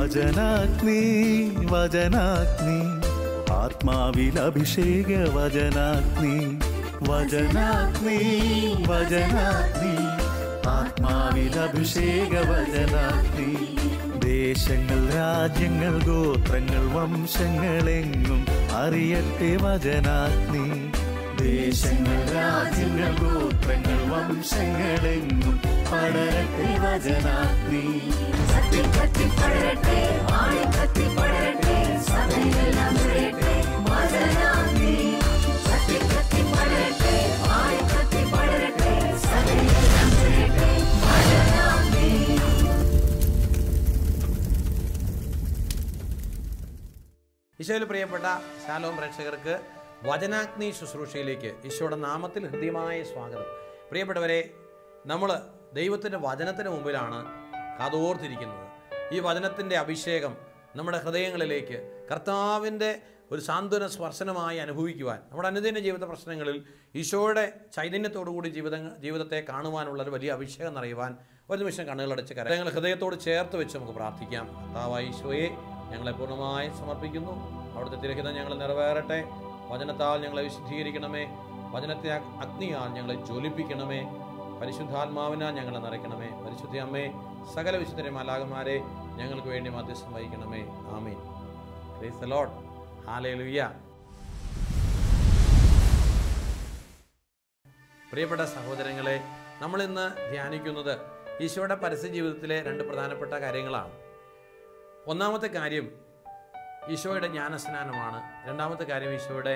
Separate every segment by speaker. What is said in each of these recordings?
Speaker 1: വചനാഗ്നി വചനാഗ്നി ആത്മാവിൽ അഭിഷേക വചനാഗ്നി വചനാഗ്നി വചനാഗ്നി ആത്മാവിൽ അഭിഷേക വചനാഗ്നി ദേശങ്ങൾ രാജ്യങ്ങൾ ഗോത്രങ്ങൾ വംശങ്ങളെങ്ങും അറിയട്ടെ വചനാഗ്നി ദേശങ്ങൾ രാജ്യങ്ങൾ ഗോത്രങ്ങൾ വംശങ്ങളെങ്ങും പടരട്ടെ വചനാഗ്നി
Speaker 2: ഈശോയിൽ പ്രിയപ്പെട്ട ശാലോം പ്രേക്ഷകർക്ക് വചനാഗ്നി ശുശ്രൂഷയിലേക്ക് ഈശോയുടെ നാമത്തിൽ ഹൃദ്യമായ സ്വാഗതം. പ്രിയപ്പെട്ടവരെ, നമ്മൾ ദൈവത്തിൻ്റെ വചനത്തിന് മുമ്പിലാണ് കാതോർത്തിരിക്കുന്നത്. ഈ വചനത്തിൻ്റെ അഭിഷേകം നമ്മുടെ ഹൃദയങ്ങളിലേക്ക് കർത്താവിൻ്റെ ഒരു സാന്ത്വന സ്പർശനമായി അനുഭവിക്കുവാൻ, നമ്മുടെ അനുദിന ജീവിത പ്രശ്നങ്ങളിൽ ഈശോയുടെ ചൈതന്യത്തോടുകൂടി ജീവിതത്തെ കാണുവാനുള്ള ഒരു വലിയ അഭിഷേകം നിറയുവാൻ ഒരു നിമിഷം കണ്ണുകളടച്ച് കരങ്ങൾ ഹൃദയത്തോട് ചേർത്ത് വെച്ച് നമുക്ക് പ്രാർത്ഥിക്കാം. കർത്താവായ ഈശോയെ, ഞങ്ങളെ പൂർണ്ണമായി സമർപ്പിക്കുന്നു. അവിടുത്തെ തിരഹിതം ഞങ്ങൾ നിറവേറട്ടെ. വചനത്താൽ ഞങ്ങളെ വിശുദ്ധീകരിക്കണമേ. വചനത്തെ അഗ്നിയാൽ ഞങ്ങളെ ജ്വലിപ്പിക്കണമേ. പരിശുദ്ധാത്മാവിനാൽ ഞങ്ങളെ നിറയ്ക്കണമേ. പരിശുദ്ധ അമ്മേ, സകല വിശുദ്ധരെ മാലാഖമാരെ ഞങ്ങൾക്ക് വേണ്ടി മധ്യസ്ഥം വഹിക്കണമേ. ആമേൻ. Praise the lord. ഹല്ലേലൂയ. പ്രിയപ്പെട്ട സഹോദരങ്ങളെ, നമ്മളിന്ന് ധ്യാനിക്കുന്നത് ഈശോയുടെ പരസ്യ ജീവിതത്തിലെ രണ്ട് പ്രധാനപ്പെട്ട കാര്യങ്ങളാണ്. ഒന്നാമത്തെ കാര്യം ഈശോയുടെ ജ്ഞാനസ്നാനമാണ്. രണ്ടാമത്തെ കാര്യം ഈശോയുടെ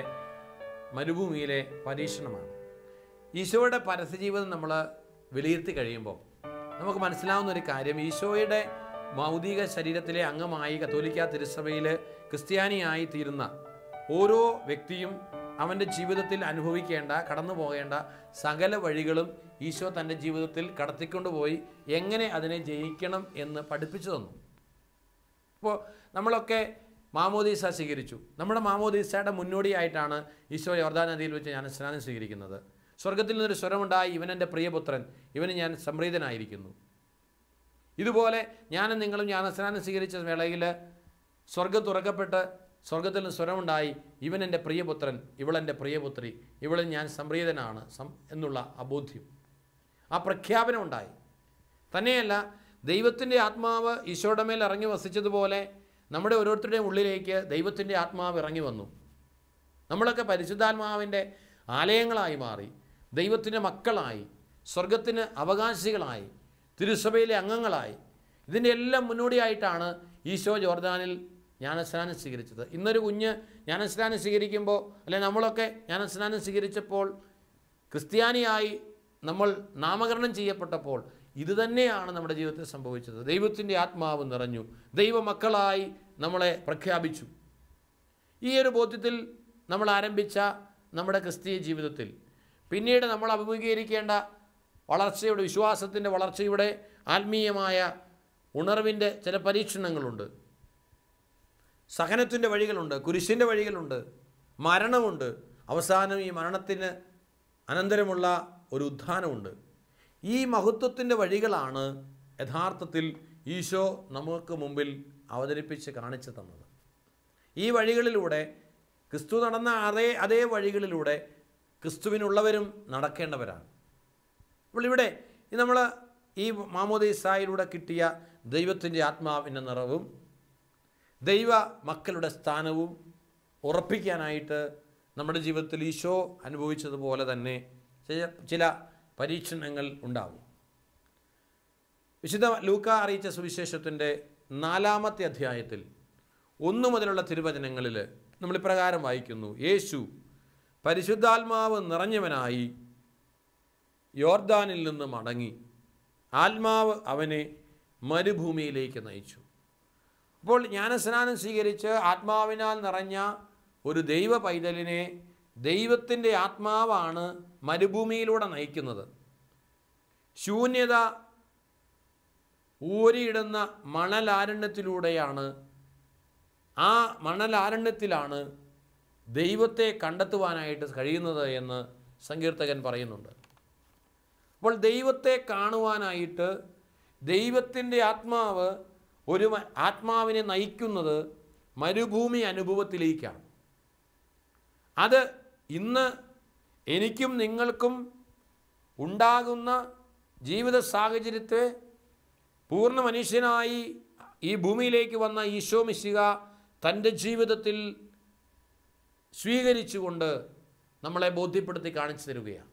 Speaker 2: മരുഭൂമിയിലെ പരീക്ഷണമാണ്. ഈശോയുടെ പരസ്യജീവിതം നമ്മൾ വിലയിരുത്തി കഴിയുമ്പോൾ നമുക്ക് മനസ്സിലാവുന്ന ഒരു കാര്യം, ഈശോയുടെ ഭൗതിക ശരീരത്തിലെ അംഗമായി കത്തോലിക്ക തിരുസഭയിൽ ക്രിസ്ത്യാനിയായി തീരുന്ന ഓരോ വ്യക്തിയും അവൻ്റെ ജീവിതത്തിൽ അനുഭവിക്കേണ്ട, കടന്നു പോകേണ്ട സകല വഴികളും ഈശോ തൻ്റെ ജീവിതത്തിൽ കടത്തിക്കൊണ്ടുപോയി എങ്ങനെ അതിനെ ജയിക്കണം എന്ന് പഠിപ്പിച്ചു തന്നു. ഇപ്പോൾ നമ്മളൊക്കെ മാമോദീസ സ്വീകരിച്ചു. നമ്മുടെ മാമോദീസയുടെ മുന്നോടിയായിട്ടാണ് ഈശോ യോർദാൻ നദിയിൽ വെച്ച് ഞാൻ സ്നാനം സ്വീകരിക്കുന്നത്. സ്വർഗത്തിൽ നിന്നൊരു സ്വരമുണ്ടായി, ഇവൻ എൻ്റെ പ്രിയപുത്രൻ, ഇവന് ഞാൻ സംപ്രീതനായിരിക്കുന്നു. ഇതുപോലെ ഞാനും നിങ്ങളും ജ്ഞാനസ്നാനം സ്വീകരിച്ച വേളയിൽ സ്വർഗം തുറക്കപ്പെട്ട് സ്വർഗത്തിൽ നിന്ന് സ്വരമുണ്ടായി, ഇവൻ എൻ്റെ പ്രിയപുത്രൻ, ഇവളെൻ്റെ പ്രിയപുത്രി, ഇവളിൽ ഞാൻ സംപ്രീതനാണ് എന്നുള്ള അബോധ്യം, ആ പ്രഖ്യാപനം ഉണ്ടായി. തന്നെയല്ല, ദൈവത്തിൻ്റെ ആത്മാവ് ഈശോയുടെ മേൽ ഇറങ്ങി വസിച്ചതുപോലെ നമ്മുടെ ഓരോരുത്തരുടെയും ഉള്ളിലേക്ക് ദൈവത്തിൻ്റെ ആത്മാവ് ഇറങ്ങി വന്നു. നമ്മളൊക്കെ പരിശുദ്ധാത്മാവിൻ്റെ ആലയങ്ങളായി മാറി, ദൈവത്തിൻ്റെ മക്കളായി, സ്വർഗത്തിന് അവകാശികളായി, തിരുസഭയിലെ അംഗങ്ങളായി. ഇതിൻ്റെ എല്ലാം മുന്നോടിയായിട്ടാണ് ഈശോ ജോർദാനിൽ ജ്ഞാനസ്നാനം സ്വീകരിച്ചത്. ഇന്നൊരു കുഞ്ഞ് ജ്ഞാനസ്നാനം സ്വീകരിക്കുമ്പോൾ, അല്ലെങ്കിൽ നമ്മളൊക്കെ ജ്ഞാനസ്നാനം സ്വീകരിച്ചപ്പോൾ, ക്രിസ്ത്യാനിയായി നമ്മൾ നാമകരണം ചെയ്യപ്പെട്ടപ്പോൾ ഇത് തന്നെയാണ് നമ്മുടെ ജീവിതത്തിൽ സംഭവിച്ചത്. ദൈവത്തിൻ്റെ ആത്മാവ് നിറഞ്ഞു, ദൈവമക്കളായി നമ്മളെ പ്രഖ്യാപിച്ചു. ഈ ഒരു ബോധ്യത്തിൽ നമ്മൾ ആരംഭിച്ച നമ്മുടെ ക്രിസ്തീയ ജീവിതത്തിൽ പിന്നീട് നമ്മൾ അഭിമുഖീകരിക്കേണ്ട വളർച്ചയുടെ, വിശ്വാസത്തിൻ്റെ വളർച്ചയുടെ, ആത്മീയമായ ഉണർവിൻ്റെ ചില പരീക്ഷണങ്ങളുണ്ട്. സഹനത്തിൻ്റെ വഴികളുണ്ട്, കുരിശിൻ്റെ വഴികളുണ്ട്, മരണമുണ്ട്. അവസാനം ഈ മരണത്തിന് അനന്തരമുള്ള ഒരു ഉത്ഥാനമുണ്ട്. ഈ മഹത്വത്തിൻ്റെ വഴികളാണ് യഥാർത്ഥത്തിൽ ഈശോ നമുക്ക് മുമ്പിൽ അവതരിപ്പിച്ച് കാണിച്ചു തന്നത്. ഈ വഴികളിലൂടെ ക്രിസ്തു നടന്ന അതേ വഴികളിലൂടെ ക്രിസ്തുവിനുള്ളവരും നടക്കേണ്ടവരാണ്. അപ്പോൾ ഇവിടെ നമ്മൾ ഈ മാമോദീസായിലൂടെ കിട്ടിയ ദൈവത്തിൻ്റെ ആത്മാവിൻ്റെ നിറവും ദൈവ മക്കളുടെ സ്ഥാനവും ഉറപ്പിക്കാനായിട്ട് നമ്മുടെ ജീവിതത്തിൽ ഈശോ അനുഭവിച്ചതുപോലെ തന്നെ ചില പരീക്ഷണങ്ങൾ ഉണ്ടാവും. വിശുദ്ധ ലൂക്ക അറിയിച്ച സുവിശേഷത്തിൻ്റെ 4-ാമത്തെ അധ്യായത്തിൽ 1 മുതലുള്ള തിരുവചനങ്ങളിൽ നമ്മളിപ്രകാരം വായിക്കുന്നു. യേശു പരിശുദ്ധാത്മാവ് നിറഞ്ഞവനായി യോർദാനിൽ നിന്ന് മടങ്ങി, ആത്മാവ് അവനെ മരുഭൂമിയിലേക്ക് നയിച്ചു. അപ്പോൾ ജ്ഞാനസ്നാനം സ്വീകരിച്ച് ആത്മാവിനാൽ നിറഞ്ഞ ഒരു ദൈവ പൈതലിനെ ദൈവത്തിൻ്റെ ആത്മാവാണ് മരുഭൂമിയിലൂടെ നയിക്കുന്നത്. ശൂന്യത ഊരിയിടുന്ന മണലാരണ്യത്തിലൂടെയാണ്, ആ മണലാരണ്യത്തിലാണ് ദൈവത്തെ കണ്ടെത്തുവാനായിട്ട് കഴിയുന്നത് എന്ന് സങ്കീർത്തകൻ പറയുന്നുണ്ട്. അപ്പോൾ ദൈവത്തെ കാണുവാനായിട്ട് ദൈവത്തിൻ്റെ ആത്മാവ് ഒരു ആത്മാവിനെ നയിക്കുന്നത് മരുഭൂമി അനുഭവത്തിലേക്കാണ്. അത് ഇന്ന് എനിക്കും നിങ്ങൾക്കും ഉണ്ടാകുന്ന ജീവിത സാഹചര്യത്തെ പൂർണ്ണ മനുഷ്യനായി ഈ ഭൂമിയിലേക്ക് വന്ന ഈശോ മിശിഹ തൻ്റെ ജീവിതത്തിൽ സ്വീകരിച്ചുകൊണ്ട് നമ്മളെ ബോധ്യപ്പെടുത്തി കാണിച്ചു തരികയാണ്.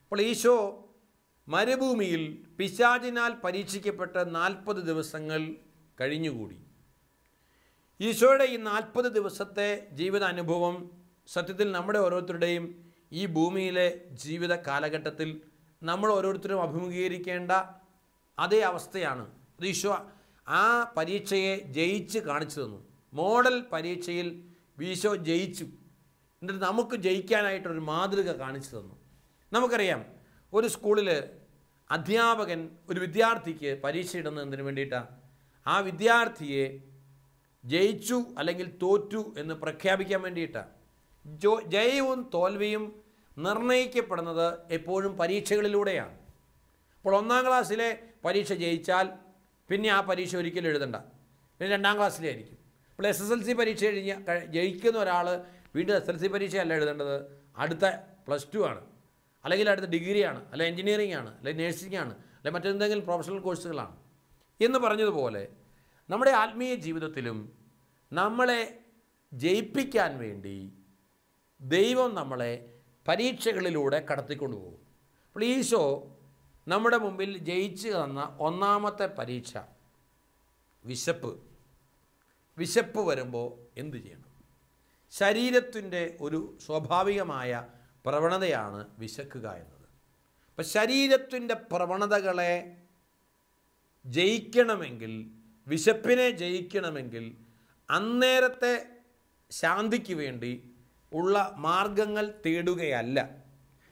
Speaker 2: അപ്പോൾ ഈശോ മരുഭൂമിയിൽ പിശാചിനാൽ പരീക്ഷിക്കപ്പെട്ട് 40 ദിവസങ്ങൾ കഴിഞ്ഞുകൂടി. ഈശോയുടെ ഈ 40 ദിവസത്തെ ജീവിതാനുഭവം സത്യത്തിൽ നമ്മുടെ ഓരോരുത്തരുടെയും ഈ ഭൂമിയിലെ ജീവിത കാലഘട്ടത്തിൽ നമ്മൾ ഓരോരുത്തരും അഭിമുഖീകരിക്കേണ്ട അതേ അവസ്ഥയാണ്. ഈശോ ആ പരീക്ഷയെ ജയിച്ച് കാണിച്ചു തന്നു. മോഡൽ പരീക്ഷയിൽ ഈശോ ജയിച്ചു. എന്നിട്ട് നമുക്ക് ജയിക്കാനായിട്ടൊരു മാതൃക കാണിച്ചു തന്നു. നമുക്കറിയാം, ഒരു സ്കൂളിൽ അധ്യാപകൻ ഒരു വിദ്യാർത്ഥിക്ക് പരീക്ഷ ഇടുന്നതിന് വേണ്ടിയിട്ടാണ് ആ വിദ്യാർത്ഥിയെ ജയിച്ചു അല്ലെങ്കിൽ തോറ്റു എന്ന് പ്രഖ്യാപിക്കാൻ വേണ്ടിയിട്ടാണ്. ജയവും തോൽവിയും നിർണ്ണയിക്കപ്പെടുന്നത് എപ്പോഴും പരീക്ഷകളിലൂടെയാണ്. അപ്പോൾ 1-ാം ക്ലാസ്സിലെ പരീക്ഷ ജയിച്ചാൽ പിന്നെ ആ പരീക്ഷ ഒരിക്കലും എഴുതണ്ട, പിന്നെ 2-ാം ക്ലാസ്സിലേ ആയിരിക്കും. അപ്പോൾ SSLC പരീക്ഷ ജയിക്കുന്ന ഒരാൾ വീണ്ടും SSLC പരീക്ഷയല്ല എഴുതേണ്ടത്, അടുത്ത +2 ആണ്, അല്ലെങ്കിൽ അടുത്ത ഡിഗ്രിയാണ്, അല്ലെങ്കിൽ എഞ്ചിനീയറിംഗ് ആണ്, അല്ലെങ്കിൽ നേഴ്സിംഗ് ആണ്, അല്ലെങ്കിൽ മറ്റെന്തെങ്കിലും പ്രൊഫഷണൽ കോഴ്സുകളാണ് എന്ന് പറഞ്ഞതുപോലെ നമ്മുടെ ആത്മീയ ജീവിതത്തിലും നമ്മളെ ജയിപ്പിക്കാൻ വേണ്ടി ദൈവം നമ്മളെ പരീക്ഷകളിലൂടെ കടത്തിക്കൊണ്ടുപോകും. അപ്പോൾ ഈശോ നമ്മുടെ മുമ്പിൽ ജയിച്ചു തന്ന 1-ാമത്തെ പരീക്ഷ വിശപ്പ് വരുമ്പോൾ എന്തു ചെയ്യണം? ശരീരത്തിൻ്റെ ഒരു സ്വാഭാവികമായ പ്രവണതയാണ് വിശക്കുക എന്നത്. അപ്പം ശരീരത്തിൻ്റെ പ്രവണതകളെ ജയിക്കണമെങ്കിൽ, വിശപ്പിനെ ജയിക്കണമെങ്കിൽ അന്നേരത്തെ ശാന്തിക്ക് വേണ്ടി ഉള്ള മാർഗങ്ങൾ തേടുകയല്ല,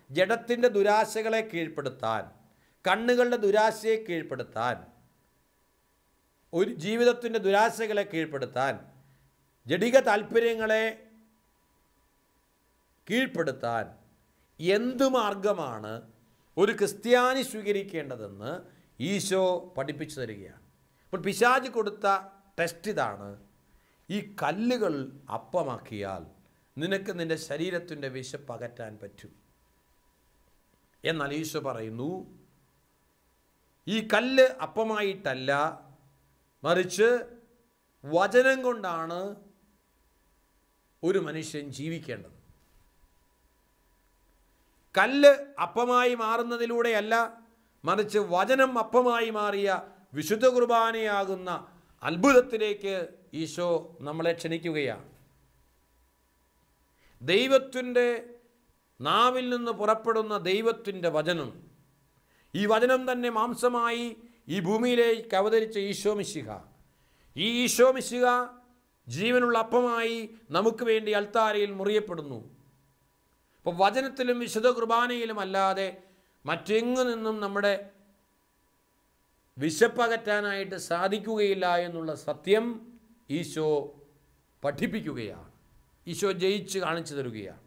Speaker 2: ജഡത്തിൻ്റെ ദുരാശകളെ കീഴ്പ്പെടുത്താൻ, കണ്ണുകളുടെ ദുരാശയെ കീഴ്പ്പെടുത്താൻ, ഒരു ജീവിതത്തിൻ്റെ ദുരാശകളെ കീഴ്പ്പെടുത്താൻ, ജഡിക താല്പര്യങ്ങളെ കീഴ്പ്പെടുത്താൻ എന്തു മാർഗമാണ് ഒരു ക്രിസ്ത്യാനി സ്വീകരിക്കേണ്ടതെന്ന് ഈശോ പഠിപ്പിച്ചു തരികയാണ്. അപ്പോൾ പിശാച് കൊടുത്ത ടെസ്റ്റ് ഇതാണ്: ഈ കല്ലുകൾ അപ്പമാക്കിയാൽ നിനക്ക് നിൻ്റെ ശരീരത്തിൻ്റെ വിശപ്പ് അകറ്റാൻ പറ്റും. എന്നാൽ ഈശോ പറയുന്നു, ഈ കല്ല് അപ്പമായിട്ടല്ല, മറിച്ച് വചനം കൊണ്ടാണ് ഒരു മനുഷ്യൻ ജീവിക്കേണ്ടത്. കല്ല് അപ്പമായി മാറുന്നതിലൂടെയല്ല, മറിച്ച് വചനം അപ്പമായി മാറിയ വിശുദ്ധ കുർബാനയാകുന്ന അത്ഭുതത്തിലേക്ക് ഈശോ നമ്മളെ ക്ഷണിക്കുകയാണ്. ദൈവത്തിൻ്റെ നാവിൽ നിന്ന് പുറപ്പെടുന്ന ദൈവത്തിൻ്റെ വചനം, ഈ വചനം തന്നെ മാംസമായി ഈ ഭൂമിയിലേക്ക് അവതരിച്ച ഈശോ മിശിഹ, ഈ ഈശോ മിശിഹ ജീവനുള്ള അപ്പമായി നമുക്ക് വേണ്ടി അൾത്താരയിൽ മുറിയപ്പെടുന്നു. അപ്പോൾ വചനത്തിലും വിശുദ്ധ കുർബാനയിലും അല്ലാതെ മറ്റെങ്ങു നിന്നും നമ്മുടെ വിശപ്പകറ്റാനായിട്ട് സാധിക്കുകയില്ല എന്നുള്ള സത്യം ഈശോ പഠിപ്പിക്കുകയാണ്. ഈശോ ജയിച്ച് കാണിച്ചു തരികയാണ്.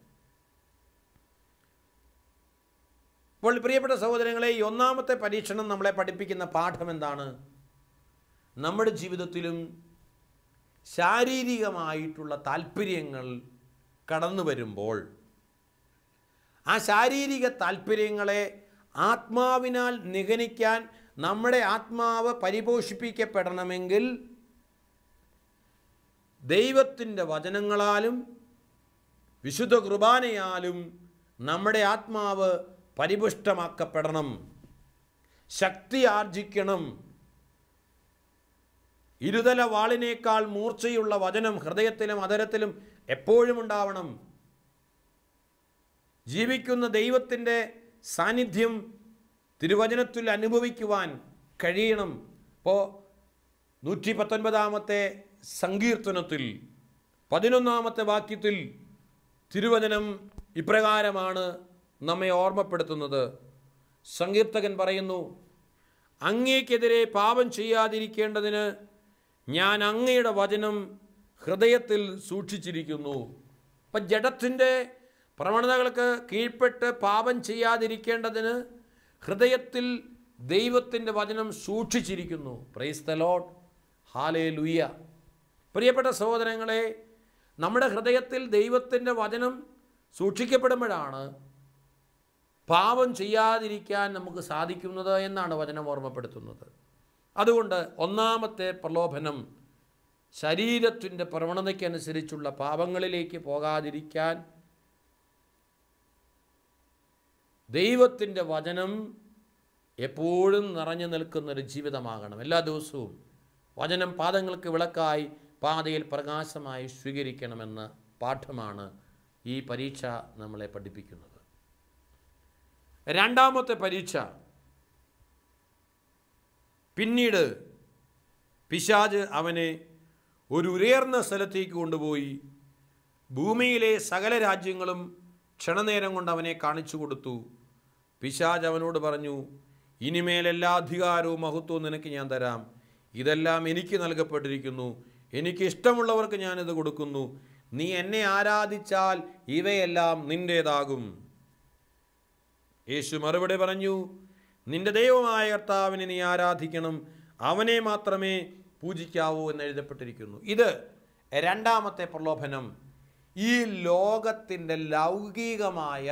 Speaker 2: അപ്പോൾ പ്രിയപ്പെട്ട സഹോദരങ്ങളെ, ഈ 1-ാമത്തെ പരീക്ഷണം നമ്മളെ പഠിപ്പിക്കുന്ന പാഠം എന്താണ്? നമ്മുടെ ജീവിതത്തിലും ശാരീരികമായിട്ടുള്ള താല്പര്യങ്ങൾ കടന്നു വരുമ്പോൾ ആ ശാരീരിക താല്പര്യങ്ങളെ ആത്മാവിനാൽ നിഗനിക്കാൻ നമ്മുടെ ആത്മാവ് പരിപോഷിപ്പിക്കപ്പെടണമെങ്കിൽ ദൈവത്തിൻ്റെ വചനങ്ങളാലും വിശുദ്ധ കുർബാനയാലും നമ്മുടെ ആത്മാവ് പരിപുഷ്ടമാക്കപ്പെടണം, ശക്തി ആർജിക്കണം. ഇരുതല വാളിനേക്കാൾ മൂർച്ചയുള്ള വചനം ഹൃദയത്തിലും അധരത്തിലും എപ്പോഴും ഉണ്ടാവണം. ജീവിക്കുന്ന ദൈവത്തിൻ്റെ സാന്നിധ്യം തിരുവചനത്തിൽ അനുഭവിക്കുവാൻ കഴിയണം. ഇപ്പോൾ 119-ാമത്തെ സങ്കീർത്തനത്തിൽ 11-ാമത്തെ വാക്യത്തിൽ തിരുവചനം ഇപ്രകാരമാണ് നമ്മെ ഓർമ്മപ്പെടുത്തുന്നത്. സങ്കീർത്തകൻ പറയുന്നു, അങ്ങേക്കെതിരെ പാപം ചെയ്യാതിരിക്കേണ്ടതിന് ഞാൻ അങ്ങയുടെ വചനം ഹൃദയത്തിൽ സൂക്ഷിച്ചിരിക്കുന്നു. അപ്പം ജഡത്തിൻ്റെ പ്രവണതകൾക്ക് കീഴ്പ്പെട്ട് പാപം ചെയ്യാതിരിക്കേണ്ടതിന് ഹൃദയത്തിൽ ദൈവത്തിൻ്റെ വചനം സൂക്ഷിച്ചിരിക്കുന്നു. പ്രൈസ് ദ ലോർഡ്, ഹല്ലേലൂയ. പ്രിയപ്പെട്ട സഹോദരങ്ങളെ, നമ്മുടെ ഹൃദയത്തിൽ ദൈവത്തിൻ്റെ വചനം സൂക്ഷിക്കപ്പെടുമ്പോഴാണ് പാപം ചെയ്യാതിരിക്കാൻ നമുക്ക് സാധിക്കുന്നത് എന്നാണ് വചനം ഓർമ്മപ്പെടുത്തുന്നത്. അതുകൊണ്ട് ഒന്നാമത്തെ പ്രലോഭനം ശരീരത്തിൻ്റെ പ്രവണതയ്ക്കനുസരിച്ചുള്ള പാപങ്ങളിലേക്ക് പോകാതിരിക്കാൻ ദൈവത്തിൻ്റെ വചനം എപ്പോഴും നിറഞ്ഞു നിൽക്കുന്നൊരു ജീവിതമാകണം. എല്ലാ ദിവസവും വചനം പാദങ്ങൾക്ക് വിളക്കായി പാതയിൽ പ്രകാശമായി സ്വീകരിക്കണമെന്ന പാഠമാണ് ഈ പരീക്ഷ നമ്മളെ പഠിപ്പിക്കുന്നത്. രണ്ടാമത്തെ പരീക്ഷ, പിന്നീട് പിശാച് അവനെ ഒരു ഉയർന്ന സ്ഥലത്തേക്ക് കൊണ്ടുപോയി ഭൂമിയിലെ സകല രാജ്യങ്ങളും ക്ഷണനേരം കൊണ്ട് അവനെ കാണിച്ചു കൊടുത്തു. പിശാച് അവനോട് പറഞ്ഞു, ഇനിമേൽ എല്ലാ അധികാരവും മഹത്വവും നിനക്ക് ഞാൻ തരാം. ഇതെല്ലാം എനിക്ക് നൽകപ്പെട്ടിരിക്കുന്നു. എനിക്ക് ഇഷ്ടമുള്ളവർക്ക് ഞാനിത് കൊടുക്കുന്നു. നീ എന്നെ ആരാധിച്ചാൽ ഇവയെല്ലാം നിൻ്റേതാകും. യേശു മറുപടി പറഞ്ഞു, നിന്റെ ദൈവമായ കർത്താവിനെ നീ ആരാധിക്കണം, അവനെ മാത്രമേ പൂജിക്കാവൂ എന്ന് എഴുതപ്പെട്ടിരിക്കുന്നു. ഇത് രണ്ടാമത്തെ പ്രലോഭനം. ഈ ലോകത്തിൻ്റെ ലൗകികമായ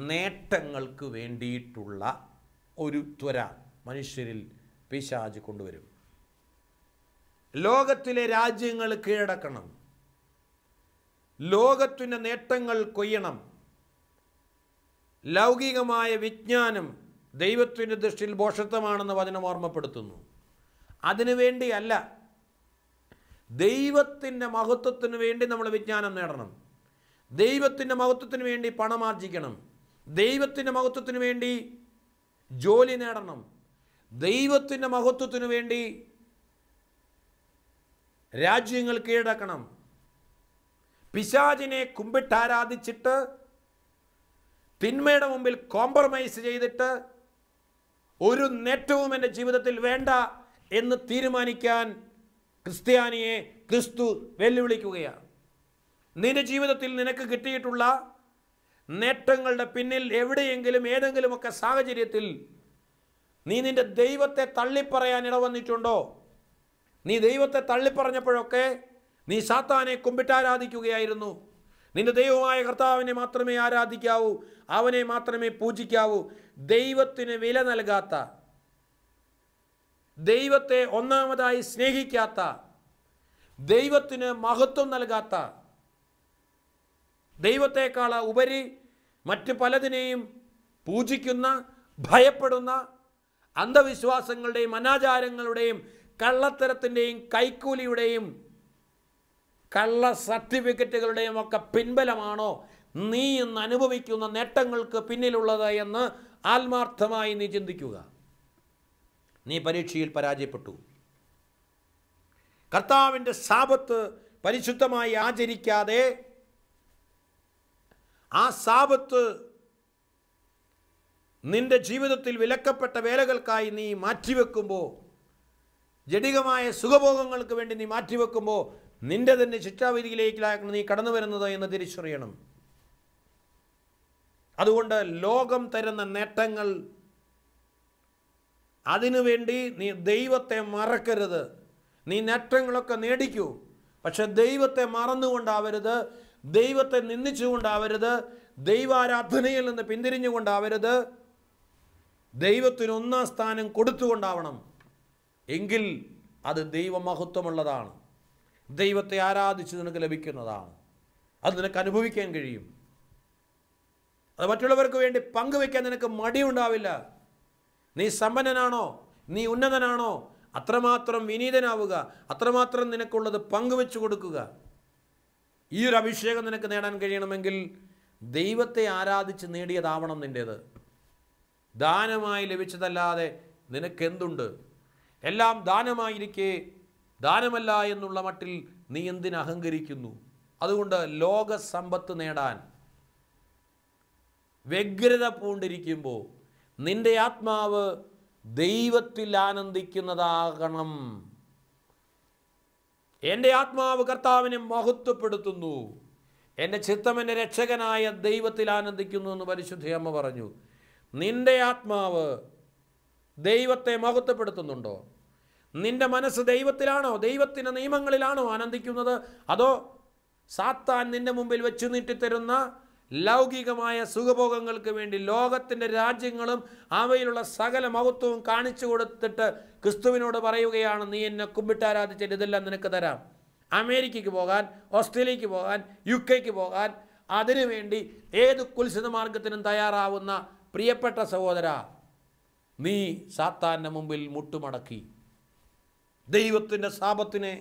Speaker 2: നേട്ടങ്ങൾക്ക് വേണ്ടിയിട്ടുള്ള ഒരു ത്വര മനുഷ്യരിൽ പിശാച് കൊണ്ടുവരും. ലോകത്തിലെ രാജ്യങ്ങൾ കീഴടക്കണം, ലോകത്തിൻ്റെ നേട്ടങ്ങൾ കൊയ്യണം. ലൗകികമായ വിജ്ഞാനം ദൈവത്തിൻ്റെ ദൃഷ്ടിയിൽ ഭോഷത്വമാണെന്ന് വചനം ഓർമ്മപ്പെടുത്തുന്നു. അതിനുവേണ്ടിയല്ല, ദൈവത്തിൻ്റെ മഹത്വത്തിന് വേണ്ടി നമ്മൾ വിജ്ഞാനം നേടണം, ദൈവത്തിൻ്റെ മഹത്വത്തിന് വേണ്ടി പണമാർജിക്കണം, ദൈവത്തിൻ്റെ മഹത്വത്തിന് വേണ്ടി ജോലി നേടണം, ദൈവത്തിൻ്റെ മഹത്വത്തിന് വേണ്ടി രാജ്യങ്ങൾ കീഴടക്കണം. പിശാചിനെ കുമ്പിട്ടാരാധിച്ചിട്ട് തിന്മയുടെ മുമ്പിൽ കോംപ്രമൈസ് ചെയ്തിട്ട് ഒരു നേട്ടവും എൻ്റെ ജീവിതത്തിൽ വേണ്ട എന്ന് തീരുമാനിക്കാൻ ക്രിസ്ത്യാനിയെ ക്രിസ്തു വെല്ലുവിളിക്കുകയാണ്. നിന്റെ ജീവിതത്തിൽ നിനക്ക് കിട്ടിയിട്ടുള്ള നേട്ടങ്ങളുടെ പിന്നിൽ എവിടെയെങ്കിലും ഏതെങ്കിലുമൊക്കെ സാഹചര്യത്തിൽ നീ നിന്റെ ദൈവത്തെ തള്ളിപ്പറയാൻ ഇടവന്നിട്ടുണ്ടോ? നീ ദൈവത്തെ തള്ളിപ്പറഞ്ഞപ്പോഴൊക്കെ നീ സാത്താനെ കുമ്പിട്ടാരാധിക്കുകയായിരുന്നു. നിന്റെ ദൈവമായ കർത്താവിനെ മാത്രമേ ആരാധിക്കാവൂ, അവനെ മാത്രമേ പൂജിക്കാവൂ. ദൈവത്തിന് വില നൽകാത്ത, ദൈവത്തെ ഒന്നാമതായി സ്നേഹിക്കാത്ത, ദൈവത്തിന് മഹത്വം നൽകാത്ത, ദൈവത്തെക്കാൾ ഉപരി മറ്റ് പലതിനെയും പൂജിക്കുന്ന, ഭയപ്പെടുന്ന, അന്ധവിശ്വാസങ്ങളുടെയും അനാചാരങ്ങളുടെയും കള്ളത്തരത്തിൻ്റെയും കൈക്കൂലിയുടെയും കള്ള സർട്ടിഫിക്കറ്റുകളുടെയും ഒക്കെ പിൻബലമാണോ നീ ഇന്ന് അനുഭവിക്കുന്ന നേട്ടങ്ങൾക്ക് പിന്നിലുള്ളത് എന്ന് ആത്മാർത്ഥമായി നീ ചിന്തിക്കുക. നീ പരീക്ഷയിൽ പരാജയപ്പെട്ടു. കർത്താവിൻ്റെ സാബത്ത് പരിശുദ്ധമായി ആചരിക്കാതെ ആ സാബത്ത് നിന്റെ ജീവിതത്തിൽ വിലക്കപ്പെട്ട വേലകൾക്കായി നീ മാറ്റിവെക്കുമ്പോൾ, ജഡികമായ സുഖഭോഗങ്ങൾക്ക് വേണ്ടി നീ മാറ്റിവെക്കുമ്പോൾ നിന്റെ തന്നെ ശിക്ഷാവിധിയിലേക്കാണ് നീ കടന്നു വരുന്നത് എന്ന് തിരിച്ചറിയണം. അതുകൊണ്ട് ലോകം തരുന്ന നേട്ടങ്ങൾ, അതിനുവേണ്ടി നീ ദൈവത്തെ മറക്കരുത്. നീ നേട്ടങ്ങളൊക്കെ നേടിക്കൂ, പക്ഷെ ദൈവത്തെ മറന്നുകൊണ്ടാവരുത്, ദൈവത്തെ നിന്ദിച്ചുകൊണ്ടാവരുത്, ദൈവാരാധനയിൽ നിന്ന് പിന്തിരിഞ്ഞുകൊണ്ടാവരുത്. ദൈവത്തിന് ഒന്നാം സ്ഥാനം കൊടുത്തുകൊണ്ടാവണം. എങ്കിൽ അത് ദൈവമഹത്വമുള്ളതാണ്, ദൈവത്തെ ആരാധിച്ച് നിനക്ക് ലഭിക്കുന്നതാണ്, അത് നിനക്ക് അനുഭവിക്കാൻ കഴിയും. അത് മറ്റുള്ളവർക്ക് വേണ്ടി പങ്കുവെക്കാൻ നിനക്ക് മടിയുണ്ടാവില്ല. നീ സമ്പന്നനാണോ, നീ ഉന്നതനാണോ, അത്രമാത്രം വിനീതനാവുക, അത്രമാത്രം നിനക്കുള്ളത് പങ്കുവെച്ചു കൊടുക്കുക. ഈ ഒരു അഭിഷേകം നിനക്ക് നേടാൻ കഴിയണമെങ്കിൽ ദൈവത്തെ ആരാധിച്ച് നേടിയതാവണം നിൻ്റേത്. ദാനമായി ലഭിച്ചതല്ലാതെ നിനക്കെന്തുണ്ട്? എല്ലാം ദാനമായിരിക്കെ ദാനമല്ല എന്നുള്ള മട്ടിൽ നീ എന്തിന് അഹങ്കരിക്കുന്നു? അതുകൊണ്ട് ലോക സമ്പത്ത് നേടാൻ വ്യഗ്രത പൂണ്ടിരിക്കുമ്പോൾ നിന്റെ ആത്മാവ് ദൈവത്തിൽ ആനന്ദിക്കുന്നതാകണം. എൻ്റെ ആത്മാവ് കർത്താവിനെ മഹത്വപ്പെടുത്തുന്നു, എൻ്റെ ചിത്തം എൻ്റെ രക്ഷകനായ ദൈവത്തിൽ ആനന്ദിക്കുന്നു എന്ന് പരിശുദ്ധ അമ്മ പറഞ്ഞു. നിന്റെ ആത്മാവ് ദൈവത്തെ മഹത്വപ്പെടുത്തുന്നുണ്ടോ? നിന്റെ മനസ്സ് ദൈവത്തിലാണോ, ദൈവത്തിൻ്റെ നിയമങ്ങളിലാണോ ആനന്ദിക്കുന്നത്? അതോ സാത്താൻ നിന്റെ മുമ്പിൽ വെച്ചു നീട്ടിത്തരുന്ന ലൗകികമായ സുഖഭോഗങ്ങൾക്ക് വേണ്ടി ലോകത്തിൻ്റെ രാജ്യങ്ങളും അവയിലുള്ള സകല മഹത്വവും കാണിച്ചു കൊടുത്തിട്ട് ക്രിസ്തുവിനോട് പറയുകയാണ്, നീ എന്നെ കുമ്പിട്ടാരാധിച്ചിട്ട് ഇതെല്ലാം നിനക്ക് തരാം. അമേരിക്കയ്ക്ക് പോകാൻ, ഓസ്ട്രേലിയക്ക് പോകാൻ, UK പോകാൻ, അതിനുവേണ്ടി ഏത് കുൽസിത മാർഗത്തിനും തയ്യാറാവുന്ന പ്രിയപ്പെട്ട സഹോദര, നീ സാത്താൻ്റെ മുമ്പിൽ മുട്ടുമടക്കി. ദൈവത്തിൻ്റെ ശാപത്തിനെ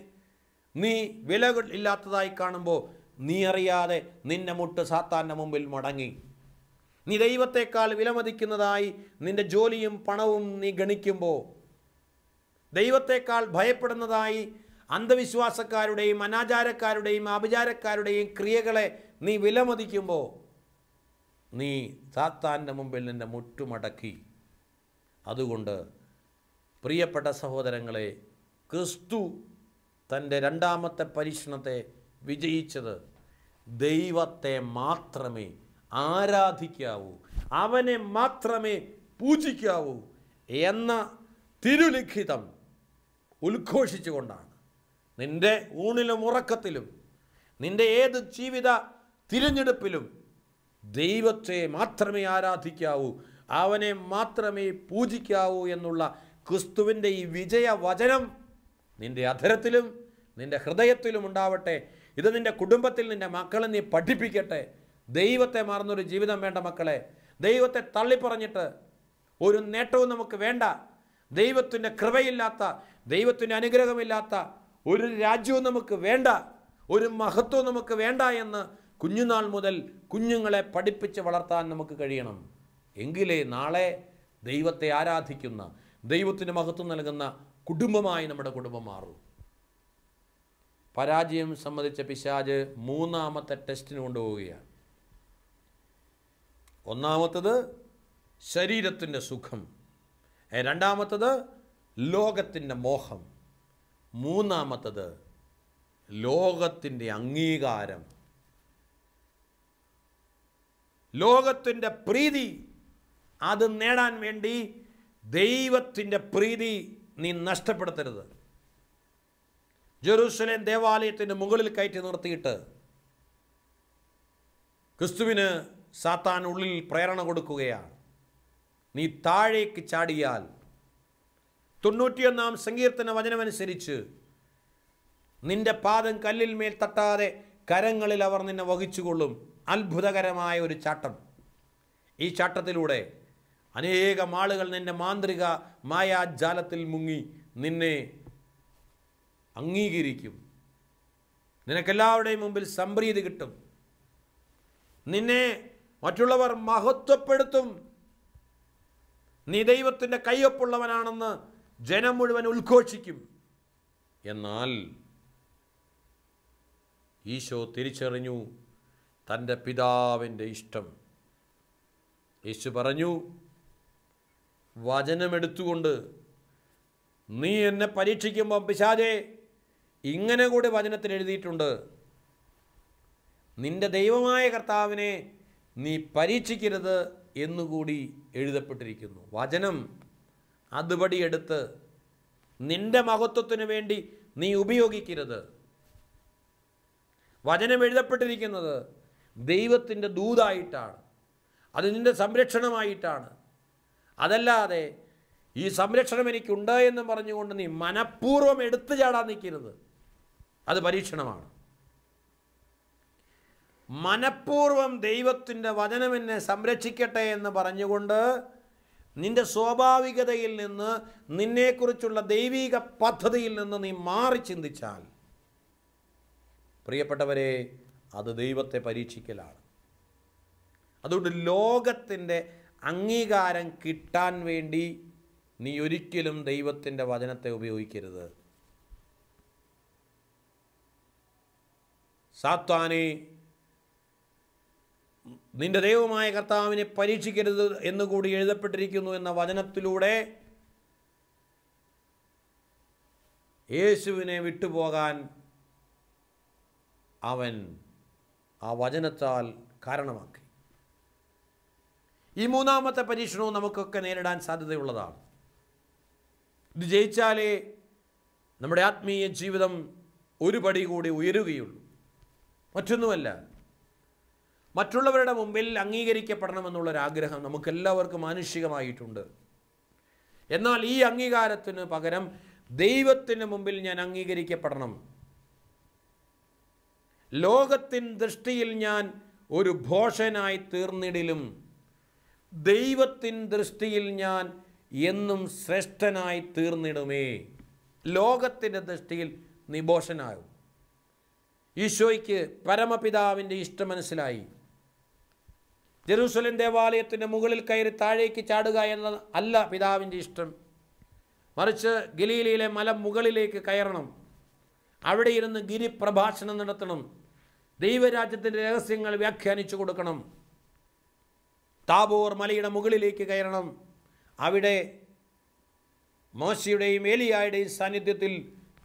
Speaker 2: നീ വില ഇല്ലാത്തതായി കാണുമ്പോൾ നീ അറിയാതെ നിന്റെ മുട്ട് സാത്താൻ്റെ മുമ്പിൽ മടങ്ങി. നീ ദൈവത്തെക്കാൾ വിലമതിക്കുന്നതായി നിന്റെ ജോലിയും പണവും നീ ഗണിക്കുമ്പോൾ, ദൈവത്തെക്കാൾ ഭയപ്പെടുന്നതായി അന്ധവിശ്വാസക്കാരുടെയും അനാചാരക്കാരുടെയും ആഭിചാരക്കാരുടെയും ക്രിയകളെ നീ വിലമതിക്കുമ്പോൾ നീ സാത്താൻ്റെ മുമ്പിൽ നിന്റെ മുട്ടുമടക്കി. അതുകൊണ്ട് പ്രിയപ്പെട്ട സഹോദരങ്ങളെ, ക്രിസ്തു തൻ്റെ രണ്ടാമത്തെ പരീക്ഷണത്തെ വിജയിച്ചത് ദൈവത്തെ മാത്രമേ ആരാധിക്കാവൂ, അവനെ മാത്രമേ പൂജിക്കാവൂ എന്ന തിരുലിഖിതം ഉദ്ഘോഷിച്ചുകൊണ്ടാണ്. നിൻ്റെ ഊണിലും ഉറക്കത്തിലും നിൻ്റെ ഏത് ജീവിത തിരഞ്ഞെടുപ്പിലും ദൈവത്തെ മാത്രമേ ആരാധിക്കാവൂ, അവനെ മാത്രമേ പൂജിക്കാവൂ എന്നുള്ള ക്രിസ്തുവിൻ്റെ ഈ വിജയവചനം നിൻ്റെ അധരത്തിലും നിൻ്റെ ഹൃദയത്തിലും ഉണ്ടാവട്ടെ. ഇത് നിൻ്റെ കുടുംബത്തിൽ നിൻ്റെ മക്കളെ നീ പഠിപ്പിക്കട്ടെ. ദൈവത്തെ മറന്നൊരു ജീവിതം വേണ്ട മക്കളെ. ദൈവത്തെ തള്ളിപ്പറഞ്ഞിട്ട് ഒരു നേട്ടവും നമുക്ക് വേണ്ട. ദൈവത്തിൻ്റെ കൃപയില്ലാത്ത, ദൈവത്തിൻ്റെ അനുഗ്രഹമില്ലാത്ത ഒരു രാജ്യവും നമുക്ക് വേണ്ട, ഒരു മഹത്വവും നമുക്ക് വേണ്ട എന്ന് കുഞ്ഞുനാൾ മുതൽ കുഞ്ഞുങ്ങളെ പഠിപ്പിച്ച് വളർത്താൻ നമുക്ക് കഴിയണം. എങ്കിലേ നാളെ ദൈവത്തെ ആരാധിക്കുന്ന, ദൈവത്തിന് മഹത്വം നൽകുന്ന കുടുംബമായി നമ്മുടെ കുടുംബം മാറും. പരാജയം സമ്മതിച്ച പിശാച് മൂന്നാമത്തെ ടെസ്റ്റിന് കൊണ്ടുപോവുകയാണ്. ഒന്നാമത്തത് ശരീരത്തിൻ്റെ സുഖം, രണ്ടാമത്തത് ലോകത്തിൻ്റെ മോഹം, മൂന്നാമത്തത് ലോകത്തിൻ്റെ അംഗീകാരം, ലോകത്തിൻ്റെ പ്രീതി. അത് നേടാൻ വേണ്ടി ദൈവത്തിൻ്റെ പ്രീതി നീ നഷ്ടപ്പെടുത്തരുത്. ജെറൂസലേം ദേവാലയത്തിൻ്റെ മുകളിൽ കയറ്റി നിർത്തിയിട്ട് ക്രിസ്തുവിന് സാത്താൻ ഉള്ളിൽ പ്രേരണ കൊടുക്കുകയാണ്. നീ താഴേക്ക് ചാടിയാൽ 91 സങ്കീർത്തന വചനമനുസരിച്ച് നിന്റെ പാദം കല്ലിൽ മേൽ തട്ടാതെ കരങ്ങളിൽ അവർ നിന്നെ വഹിച്ചുകൊള്ളും. അത്ഭുതകരമായ ഒരു ചാട്ടം. ഈ ചാട്ടത്തിലൂടെ അനേകം ആളുകൾ നിന്റെ മാന്ത്രിക മായാജാലത്തിൽ മുങ്ങി നിന്നെ അംഗീകരിക്കും. നിനക്കെല്ലാവരുടെയും മുമ്പിൽ സംപ്രീതി കിട്ടും. നിന്നെ മറ്റുള്ളവർ മഹത്വപ്പെടുത്തും. നീ ദൈവത്തിൻ്റെ കയ്യൊപ്പുള്ളവനാണെന്ന് ജനം മുഴുവൻ ഉദ്ഘോഷിക്കും. എന്നാൽ ഈശോ തിരിച്ചറിഞ്ഞു തൻ്റെ പിതാവിൻ്റെ ഇഷ്ടം. യേശു പറഞ്ഞു, വചനമെടുത്തുകൊണ്ട് നീ എന്നെ പരീക്ഷിക്കുമ്പോൾ പിശാചേ, ഇങ്ങനെ കൂടി വചനത്തിൽ എഴുതിയിട്ടുണ്ട്, നിന്റെ ദൈവമായ കർത്താവിനെ നീ പരീക്ഷിക്കരുത് എന്നുകൂടി എഴുതപ്പെട്ടിരിക്കുന്നു. വചനം അതുപടി എടുത്ത് നിന്റെ മഹത്വത്തിന് വേണ്ടി നീ ഉപയോഗിക്കരുത്. വചനം എഴുതപ്പെട്ടിരിക്കുന്നത് ദൈവത്തിൻ്റെ ദൂതായിട്ടാണ്, അത് നിൻ്റെ സംരക്ഷണമായിട്ടാണ്. അതല്ലാതെ ഈ സംരക്ഷണം എനിക്കുണ്ട് എന്ന് പറഞ്ഞുകൊണ്ട് നീ മനഃപൂർവ്വം എടുത്തു ചാടാൻ നിൽക്കരുത്. അത് പരീക്ഷണമാണ്. മനഃപൂർവ്വം ദൈവത്തിൻ്റെ വചനം എന്നെ സംരക്ഷിക്കട്ടെ എന്ന് പറഞ്ഞുകൊണ്ട് നിൻ്റെ സ്വാഭാവികതയിൽ നിന്ന്, നിന്നെക്കുറിച്ചുള്ള ദൈവിക പദ്ധതിയിൽ നിന്ന് നീ മാറി ചിന്തിച്ചാൽ, പ്രിയപ്പെട്ടവരെ, അത് ദൈവത്തെ പരീക്ഷിക്കലാണ്. അതുകൊണ്ട് ലോകത്തിൻ്റെ അംഗീകാരം കിട്ടാൻ വേണ്ടി നീ ഒരിക്കലും ദൈവത്തിൻ്റെ വചനത്തെ ഉപയോഗിക്കരുത്. സാത്താനെ, നിന്റെ ദൈവമായ കർത്താവിനെ പരീക്ഷിക്കരുത് എന്നുകൂടി എഴുതപ്പെട്ടിരിക്കുന്നു എന്ന വചനത്തിലൂടെ യേശുവിനെ വിട്ടുപോകാൻ അവൻ ആ വചനത്താൽ കാരണമാക്കി. ഈ മൂന്നാമത്തെ പരീക്ഷണവും നമുക്കൊക്കെ നേരിടാൻ സാധ്യതയുള്ളതാണ്. ഇത് ജയിച്ചാലേ നമ്മുടെ ആത്മീയ ജീവിതം ഒരു പടി കൂടി ഉയരുകയുള്ളൂ. മറ്റൊന്നുമല്ല, മറ്റുള്ളവരുടെ മുമ്പിൽ അംഗീകരിക്കപ്പെടണമെന്നുള്ളൊരാഗ്രഹം നമുക്കെല്ലാവർക്കും മാനുഷികമായിട്ടുണ്ട്. എന്നാൽ ഈ അംഗീകാരത്തിന് പകരം ദൈവത്തിന് മുമ്പിൽ ഞാൻ അംഗീകരിക്കപ്പെടണം. ലോകത്തിൻ ദൃഷ്ടിയിൽ ഞാൻ ഒരു ഭോഷനായി തീർന്നിടിലും ദൈവത്തിൻ ദൃഷ്ടിയിൽ ഞാൻ എന്നും ശ്രേഷ്ഠനായി തീർന്നിടുമേ. ലോകത്തിൻ്റെ ദൃഷ്ടിയിൽ നിബോഷനാകും. ഈശോയ്ക്ക് പരമപിതാവിൻ്റെ ഇഷ്ടം മനസ്സിലായി. ജെറൂസലേം ദേവാലയത്തിൻ്റെ മുകളിൽ കയറി താഴേക്ക് ചാടുക എന്ന അല്ല പിതാവിൻ്റെ ഇഷ്ടം. മറിച്ച് ഗലീലയിലെ മല മുകളിലേക്ക് കയറണം, അവിടെ ഇരുന്ന് ഗിരിപ്രഭാഷണം നടത്തണം, ദൈവരാജ്യത്തിൻ്റെ രഹസ്യങ്ങൾ വ്യാഖ്യാനിച്ചു കൊടുക്കണം. താബോർ മലയുടെ മുകളിലേക്ക് കയറണം, അവിടെ മോശയുടെയും ഏലിയായുടെയും സാന്നിധ്യത്തിൽ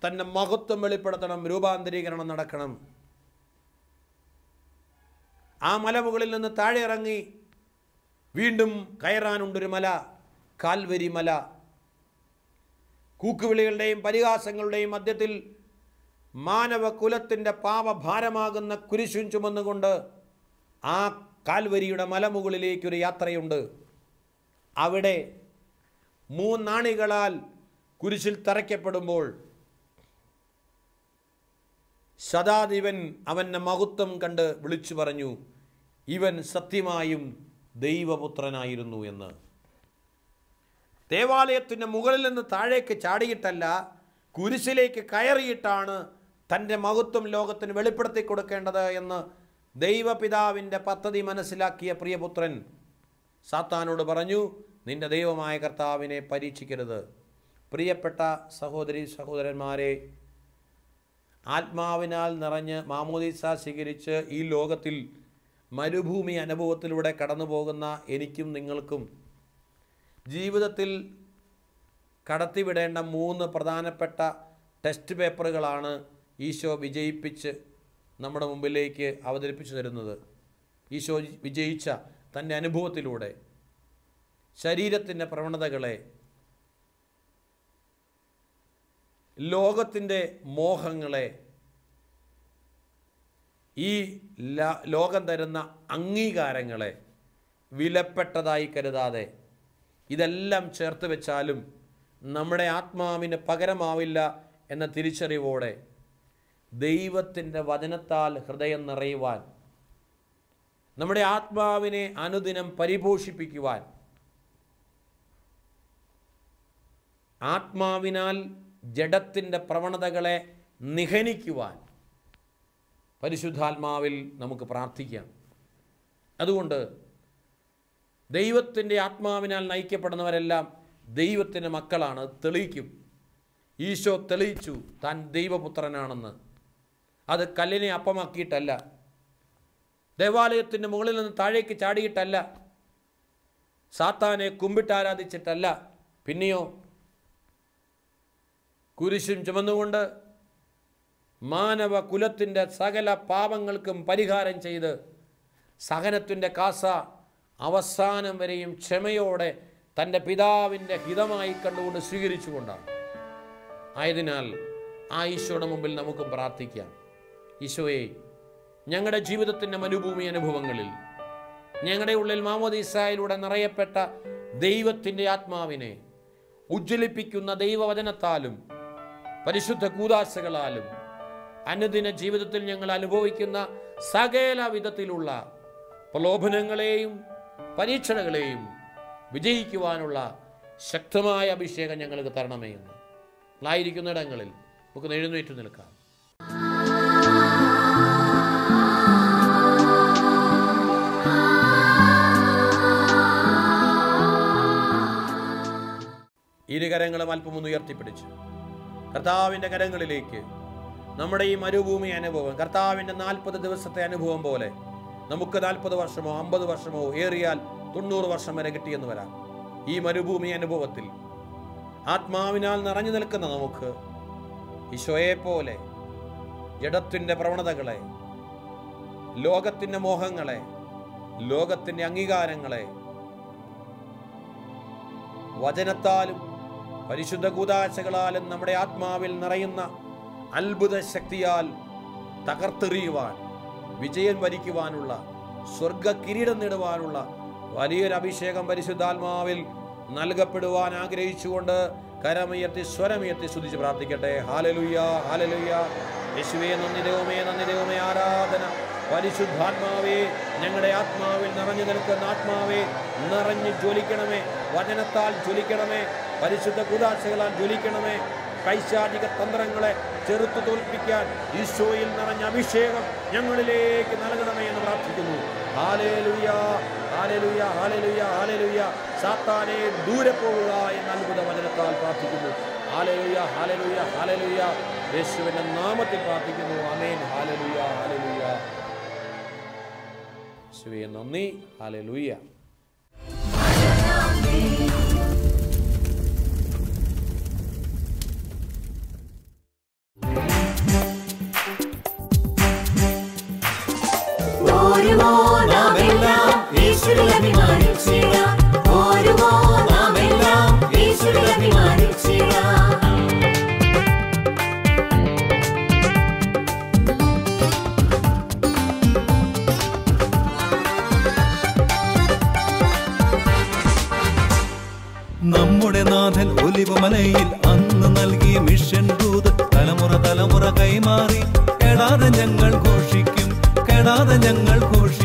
Speaker 2: തൻ്റെ മഹത്വം വെളിപ്പെടുത്തണം, രൂപാന്തരീകരണം നടക്കണം. ആ മലമുകളിൽ നിന്ന് താഴെ ഇറങ്ങി വീണ്ടും കയറാനുണ്ടൊരു മല, കാൽവരി മല. കൂക്കുവിളികളുടെയും പരിഹാസങ്ങളുടെയും മധ്യത്തിൽ മാനവകുലത്തിൻ്റെ പാപഭാരമാകുന്ന കുരിശും ചുമന്നുകൊണ്ട് ആ കാൽവരിയുടെ മലമുകളിലേക്കൊരു യാത്രയുണ്ട്. അവിടെ മൂന്നാണികളാൽ കുരിശിൽ തറയ്ക്കപ്പെടുമ്പോൾ ശതാധിപൻ അവൻ്റെ മഹത്വം കണ്ട് വിളിച്ചു പറഞ്ഞു, ഇവൻ സത്യമായും ദൈവപുത്രനായിരുന്നു എന്ന്. ദേവാലയത്തിൻ്റെ മുകളിൽ നിന്ന് താഴേക്ക് ചാടിയിട്ടല്ല, കുരിശിലേക്ക് കയറിയിട്ടാണ് തൻ്റെ മഹത്വം ലോകത്തിന് വെളിപ്പെടുത്തി കൊടുക്കേണ്ടത് എന്ന് ദൈവപിതാവിൻ്റെ പദ്ധതി മനസ്സിലാക്കിയ പ്രിയപുത്രൻ സാത്താനോട് പറഞ്ഞു, നിന്റെ ദൈവമായ കർത്താവിനെ പരീക്ഷിക്കരുത്. പ്രിയപ്പെട്ട സഹോദരി സഹോദരന്മാരെ, ആത്മാവിനാൽ നിറഞ്ഞ് മാമോദീസ സ്വീകരിച്ച് ഈ ലോകത്തിൽ മരുഭൂമി അനുഭവത്തിലൂടെ കടന്നു പോകുന്ന എനിക്കും നിങ്ങൾക്കും ജീവിതത്തിൽ കടത്തിവിടേണ്ട 3 പ്രധാനപ്പെട്ട ടെസ്റ്റ് പേപ്പറുകളാണ് ഈശോ വിജയിപ്പിച്ച് നമ്മുടെ മുമ്പിലേക്ക് അവതരിപ്പിച്ചു തരുന്നത്. ഈശോ വിജയിച്ച തൻ്റെ അനുഭവത്തിലൂടെ ശരീരത്തിൻ്റെ പ്രവണതകളെ, ലോകത്തിൻ്റെ മോഹങ്ങളെ, ഈ ലോകം തരുന്ന അംഗീകാരങ്ങളെ വിലപ്പെട്ടതായി കരുതാതെ ഇതെല്ലാം ചേർത്ത് വെച്ചാലും നമ്മുടെ ആത്മാവിന് പകരമാവില്ല എന്ന തിരിച്ചറിവോടെ ദൈവത്തിൻ്റെ വചനത്താൽ ഹൃദയം നിറയുവാൻ, നമ്മുടെ ആത്മാവിനെ അനുദിനം പരിപോഷിപ്പിക്കുവാൻ, ആത്മാവിനാൽ ജഡത്തിൻ്റെ പ്രവണതകളെ നിഹനിക്കുവാൻ പരിശുദ്ധാത്മാവിൽ നമുക്ക് പ്രാർത്ഥിക്കാം. അതുകൊണ്ട് ദൈവത്തിൻ്റെ ആത്മാവിനാൽ നയിക്കപ്പെടുന്നവരെല്ലാം ദൈവത്തിൻ്റെ മക്കളാണ്. തെളിയിക്കും. ഈശോ തെളിയിച്ചു താൻ ദൈവപുത്രനാണെന്ന്. അത് കല്ലിനെ അപ്പമാക്കിയിട്ടല്ല, ദേവാലയത്തിൻ്റെ മുകളിൽ നിന്ന് താഴേക്ക് ചാടിയിട്ടല്ല, സാത്താനെ കുമ്പിട്ടാരാധിച്ചിട്ടല്ല, പിന്നെയോ കുരിശും ചുമന്നുകൊണ്ട് മാനവ കുലത്തിൻ്റെ സകല പാപങ്ങൾക്കും പരിഹാരം ചെയ്ത് സഹനത്തിൻ്റെ കാസ അവസാനം വരെയും ക്ഷമയോടെ തൻ്റെ പിതാവിൻ്റെ ഹിതമായി കണ്ടുകൊണ്ട് സ്വീകരിച്ചുകൊണ്ടാണ്. ആയതിനാൽ ആ ഈശോയുടെ മുമ്പിൽ നമുക്കും പ്രാർത്ഥിക്കാം. ഈശോയെ, ഞങ്ങളുടെ ജീവിതത്തിൻ്റെ മരുഭൂമി അനുഭവങ്ങളിൽ ഞങ്ങളുടെ ഉള്ളിൽ മാമോദീസായിലൂടെ നിറയപ്പെട്ട ദൈവത്തിൻ്റെ ആത്മാവിനെ ഉജ്ജ്വലിപ്പിക്കുന്ന ദൈവവചനത്താലും പരിശുദ്ധ കൂദാശകളാലും അനുദിന ജീവിതത്തിൽ ഞങ്ങൾ അനുഭവിക്കുന്ന സകല വിധത്തിലുള്ള പ്രലോഭനങ്ങളെയും പരീക്ഷണങ്ങളെയും വിജയിക്കുവാനുള്ള ശക്തമായ അഭിഷേകം ഞങ്ങൾക്ക് തരണമേ എന്ന് ആയിരിക്കുന്ന ഇടങ്ങളിൽ നമുക്ക് എഴുന്നേറ്റ് നിൽക്കാം. ഇരുകരങ്ങളും അല്പമൊന്ന് ഉയർത്തിപ്പിടിച്ച് കർത്താവിൻ്റെ കരങ്ങളിലേക്ക് നമ്മുടെ ഈ മരുഭൂമി അനുഭവം, കർത്താവിൻ്റെ 40 ദിവസത്തെ അനുഭവം പോലെ നമുക്ക് 40 വർഷമോ 50 വർഷമോ ഏറിയാൽ 90 വർഷം വരെ കിട്ടിയെന്ന് വരാം. ഈ മരുഭൂമി അനുഭവത്തിൽ ആത്മാവിനാൽ നിറഞ്ഞു നിൽക്കുന്ന നമുക്ക് ഈശോയെ പോലെ ജഡത്തിൻ്റെ പ്രവണതകളെ, ലോകത്തിൻ്റെ മോഹങ്ങളെ, ലോകത്തിൻ്റെ അംഗീകാരങ്ങളെ വചനത്താലും പരിശുദ്ധ കൂദാശകളാലും നമ്മുടെ ആത്മാവിൽ നിറയുന്ന അത്ഭുത ശക്തിയാൽ തകർത്തെറിയുവാൻ, വിജയം വരിക്കുവാനുള്ള, സ്വർഗ കിരീടം നേടുവാനുള്ള വലിയൊരു അഭിഷേകം പരിശുദ്ധാത്മാവിൽ നൽകപ്പെടുവാൻ ആഗ്രഹിച്ചുകൊണ്ട് കരമുയർത്തി സ്വരമുയർത്തി സ്തുതിച്ച് പ്രാർത്ഥിക്കട്ടെ. ഹല്ലേലൂയ, ഹല്ലേലൂയ. യേശുവേ നന്ദി ദൈവമേ, നന്ദി ദൈവമേ. ആരാധന. പരിശുദ്ധാത്മാവേ, ഞങ്ങളുടെ ആത്മാവിൽ നിറഞ്ഞു നിൽക്കുന്ന ആത്മാവേ, നിറഞ്ഞു ജ്വലിക്കണമേ. വചനത്താൽ ജ്വലിക്കണമേ. പരിശുദ്ധ കൂദാശകളാൽ ജ്വലിക്കണമേ. പൈശാചിക തന്ത്രങ്ങളെ ചെറുത്തു തോൽപ്പിക്കാൻ ഈശോയിൽ നിറഞ്ഞ അഭിഷേകം ഞങ്ങളിലേക്ക് നൽകണമേ എന്ന് പ്രാർത്ഥിക്കുന്നു. ഹല്ലേലൂയ, ഹല്ലേലൂയ, ഹല്ലേലൂയ, ഹല്ലേലൂയ. സാത്താനെ ദൂരെ പോവുക എന്ന അത്ഭുത വചനത്താൽ പ്രാർത്ഥിക്കുന്നു. ഹല്ലേലൂയ, ഹല്ലേലൂയ, ഹല്ലേലൂയ. യേശുവിന്റെ നാമത്തിൽ പ്രാർത്ഥിക്കുന്നു. ആമേൻ. ഹല്ലേലൂയ, ഹല്ലേലൂയ. യേശുവേ നന്ദി. ഹല്ലേലൂയ.
Speaker 1: നമ്മുടെ നാഥൻ ഒലിവുമലയിൽ അന്ന് നൽകിയ മിഷൻ ദൂത് തലമുറ തലമുറ കൈമാറി കെടാതെ ഞങ്ങൾ ഘോഷിക്കും, കെടാതെ ഞങ്ങൾ ഘോഷിക്കും.